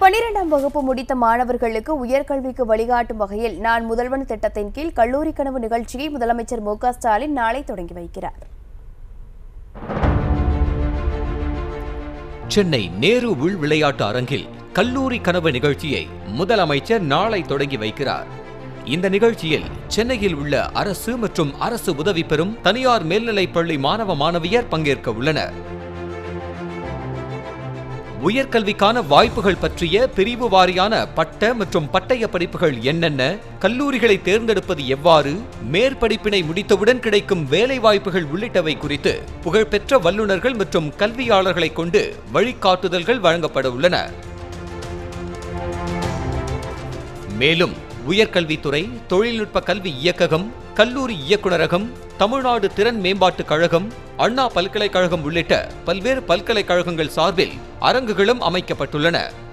12ஆம் வகுப்பு முடித்த மாணவர்களுக்கு உயர்கல்விக்கு வழிகாட்டும் வகையில் நான் முதல்வன் திட்டத்தின் கீழ் கல்லூரி கனவு நிகழ்ச்சியை முதலமைச்சர் மு.க. ஸ்டாலின் நாளை தொடங்கி வைக்கிறார். சென்னை நேரு உள் விளையாட்டு அரங்கில் கல்லூரி கனவு நிகழ்ச்சியை முதலமைச்சர் நாளை தொடங்கி வைக்கிறார். இந்த நிகழ்ச்சியில் சென்னையில் உள்ள அரசு மற்றும் அரசு உதவி பெறும் தனியார் மேல்நிலைப்பள்ளி மாணவ மாணவியர் பங்கேற்க உள்ளனர். உயர்கல்விக்கான வாய்ப்புகள் பற்றிய பிரிவு வாரியான பட்ட மற்றும் பட்டய படிப்புகள் என்னென்ன, கல்லூரிகளை தேர்ந்தெடுப்பது எவ்வாறு, மேற்படிப்பினை முடித்தவுடன் கிடைக்கும் வேலை வாய்ப்புகள் உள்ளிட்டவை குறித்து புகழ்பெற்ற வல்லுநர்கள் மற்றும் கல்வியாளர்களை கொண்டு வழிகாட்டுதல்கள் வழங்கப்பட உள்ளன. மேலும் உயர்கல்வித்துறை, தொழில்நுட்ப கல்வி இயக்ககம், கல்லூரி இயக்குநரகம், தமிழ்நாடு திறன் மேம்பாட்டுக் கழகம், அண்ணா பல்கலைக்கழகம் உள்ளிட்ட பல்வேறு பல்கலைக்கழகங்கள் சார்பில் அரங்குகளும் அமைக்கப்பட்டுள்ளன.